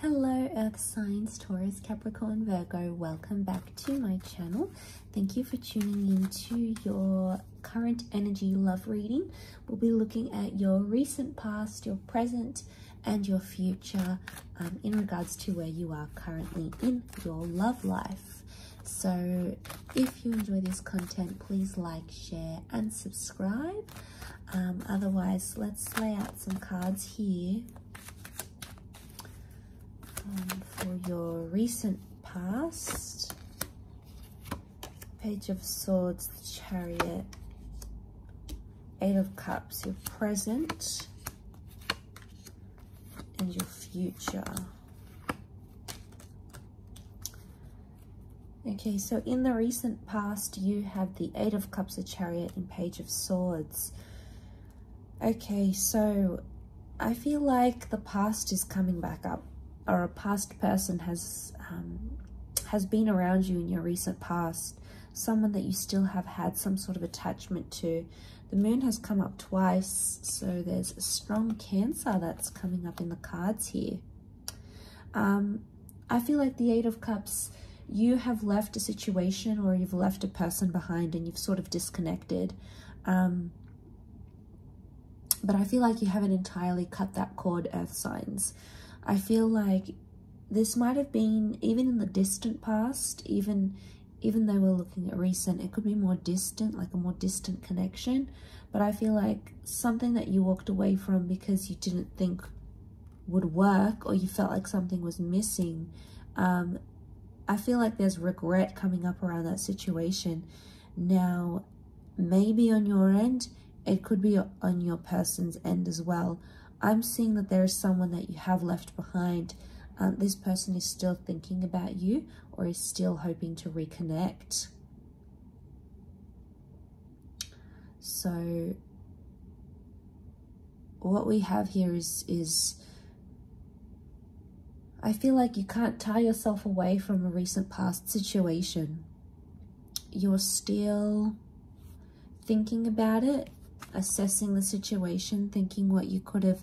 Hello Earth signs, Taurus, Capricorn, Virgo. Welcome back to my channel. Thank you for tuning in to your current energy love reading. We'll be looking at your recent past, your present, and your future in regards to where you are currently in your love life. So if you enjoy this content, please like, share, and subscribe. Otherwise, let's lay out some cards here. For your recent past, Page of Swords, the Chariot, Eight of Cups, your present, and your future. Okay, so in the recent past, you have the Eight of Cups, the Chariot, and Page of Swords. Okay, so I feel like the past is coming back up, or a past person has been around you in your recent past, someone that you still have had some sort of attachment to. The moon has come up twice, so there's a strong Cancer that's coming up in the cards here. I feel like the Eight of Cups, you have left a situation or you've left a person behind and you've sort of disconnected. But I feel like you haven't entirely cut that cord, Earth signs. I feel like this might have been even in the distant past, even though we're looking at recent, it could be more distant, like a more distant connection. But I feel like something that you walked away from because you didn't think would work, or you felt like something was missing. I feel like there's regret coming up around that situation. Now, maybe on your end, it could be on your person's end as well. I'm seeing that there is someone that you have left behind. This person is still thinking about you or is still hoping to reconnect. So what we have here is I feel like you can't tie yourself away from a recent past situation. You're still thinking about it, assessing the situation, thinking what you could have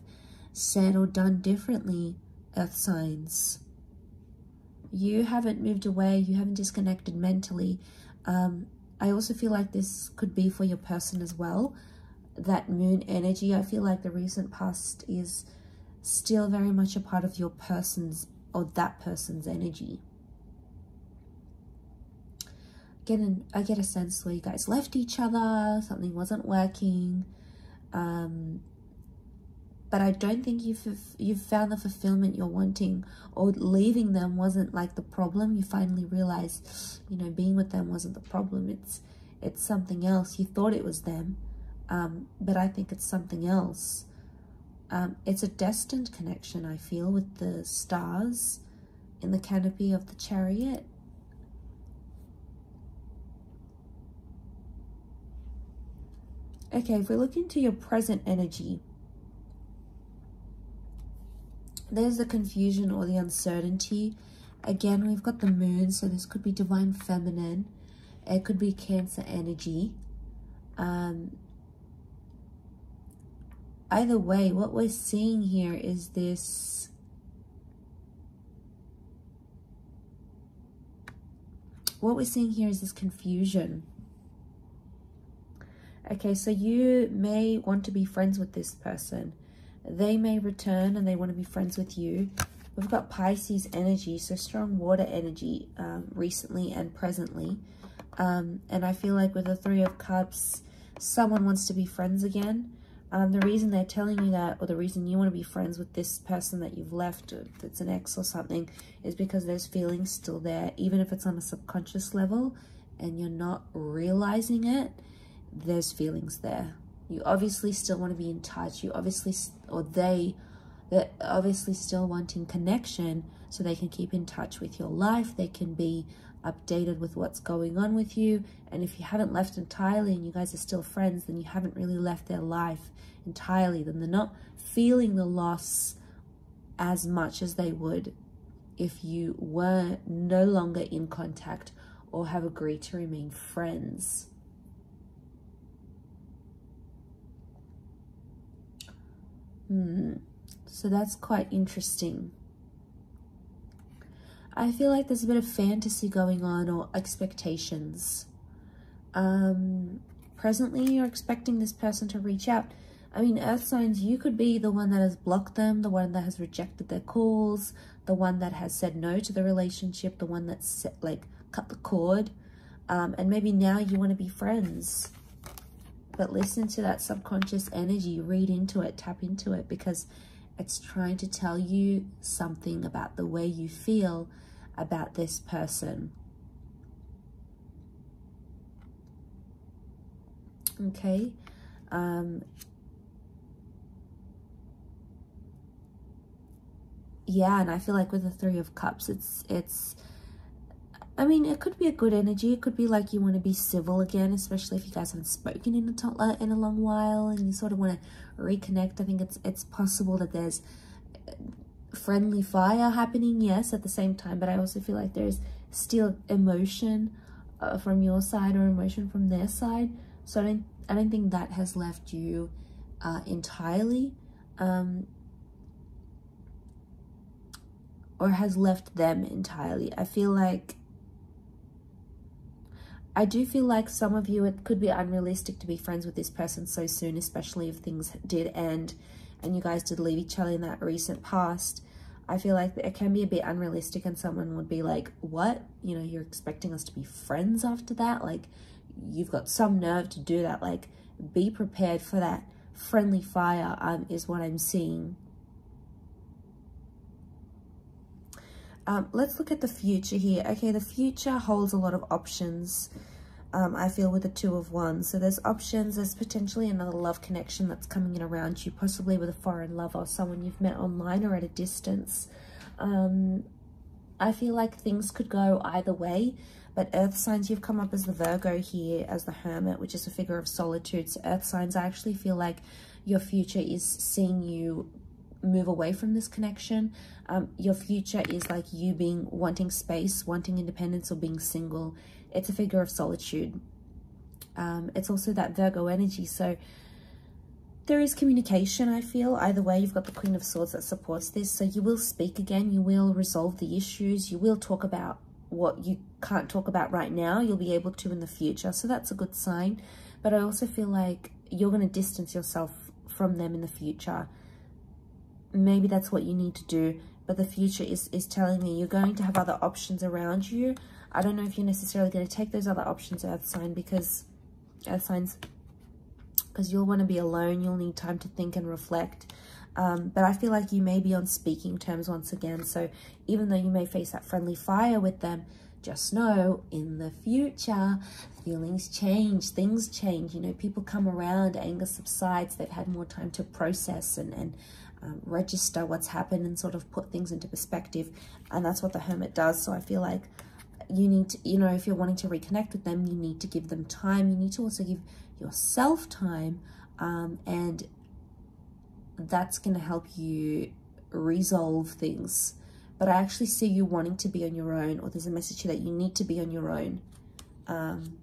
said or done differently, Earth signs. You haven't moved away, you haven't disconnected mentally. I also feel like this could be for your person as well. That moon energy, I feel like the recent past is still very much a part of your person's or that person's energy. I get a sense where you guys left each other, something wasn't working, but I don't think you've found the fulfillment you're wanting, or leaving them wasn't like the problem. You finally realize, you know, being with them wasn't the problem. It's something else. You thought it was them, but I think it's something else. It's a destined connection, I feel, with the stars in the canopy of the Chariot. Okay, if we look into your present energy, there's the confusion or the uncertainty. Again, we've got the moon, so this could be divine feminine. It could be Cancer energy. Either way, what we're seeing here is this confusion. Okay, so you may want to be friends with this person. They may return and they want to be friends with you. We've got Pisces energy, so strong water energy recently and presently. And I feel like with the Three of Cups, someone wants to be friends again. The reason they're telling you that, or the reason you want to be friends with this person that you've left, that's an ex or something, is because there's feelings still there, even if it's on a subconscious level and you're not realizing it. There's feelings there. You obviously still want to be in touch. You obviously, or they're obviously still wanting connection, so they can keep in touch with your life. They can be updated with what's going on with you. And if you haven't left entirely and you guys are still friends, then you haven't really left their life entirely. Then they're not feeling the loss as much as they would if you were no longer in contact or have agreed to remain friends. So that's quite interesting. I feel like there's a bit of fantasy going on, or expectations. Presently, you're expecting this person to reach out. I mean, earth signs, you could be the one that has blocked them, the one that has rejected their calls, the one that has said no to the relationship, the one that's like cut the cord. And maybe now you want to be friends. But listen to that subconscious energy, read into it, tap into it, because it's trying to tell you something about the way you feel about this person. Okay. Yeah, and I feel like with the Three of Cups, it's I mean, it could be a good energy. It could be like you want to be civil again, especially if you guys haven't spoken in a long while and you sort of want to reconnect. I think it's possible that there's friendly fire happening, yes, at the same time, but I also feel like there's still emotion from your side or emotion from their side. So I don't think that has left you entirely, or has left them entirely. I do feel like some of you, it could be unrealistic to be friends with this person so soon, especially if things did end and you guys did leave each other in that recent past. I feel like it can be a bit unrealistic, and someone would be like, what? You know, you're expecting us to be friends after that? Like, you've got some nerve to do that. Like, be prepared for that friendly fire, is what I'm seeing. Let's look at the future here. Okay, the future holds a lot of options, I feel, with the Two of Wands. So there's options. There's potentially another love connection that's coming in around you, possibly with a foreign lover or someone you've met online or at a distance. I feel like things could go either way, but earth signs, you've come up as the Virgo here, as the Hermit, which is a figure of solitude. So earth signs, I actually feel like your future is seeing you move away from this connection. Your future is like you wanting space, wanting independence, or being single. It's a figure of solitude. It's also that Virgo energy. So there is communication, I feel. Either way, you've got the Queen of Swords that supports this. So you will speak again. You will resolve the issues. You will talk about what you can't talk about right now. You'll be able to in the future. So that's a good sign. But I also feel like you're going to distance yourself from them in the future. Maybe that's what you need to do, but the future is telling me you're going to have other options around you. I don't know if you're necessarily going to take those other options, earth signs, because you'll want to be alone. You'll need time to think and reflect. But I feel like you may be on speaking terms once again. So even though you may face that friendly fire with them, just know in the future, feelings change, things change. You know, people come around, anger subsides. They've had more time to process and register what's happened and sort of put things into perspective. And that's what the Hermit does. So I feel like you need to, you know, if you're wanting to reconnect with them, you need to give them time. You need to also give yourself time, and that's going to help you resolve things. But I actually see you wanting to be on your own, or there's a message here that you need to be on your own. And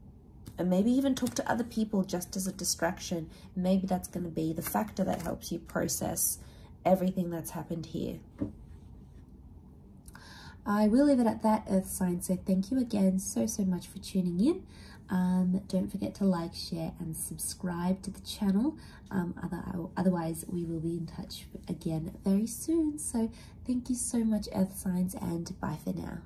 maybe even talk to other people just as a distraction. Maybe that's going to be the factor that helps you process everything that's happened here. I will leave it at that, earth sign. So thank you again so much for tuning in. Don't forget to like, share and subscribe to the channel. Otherwise we will be in touch again very soon. So thank you so much, earth signs, and bye for now.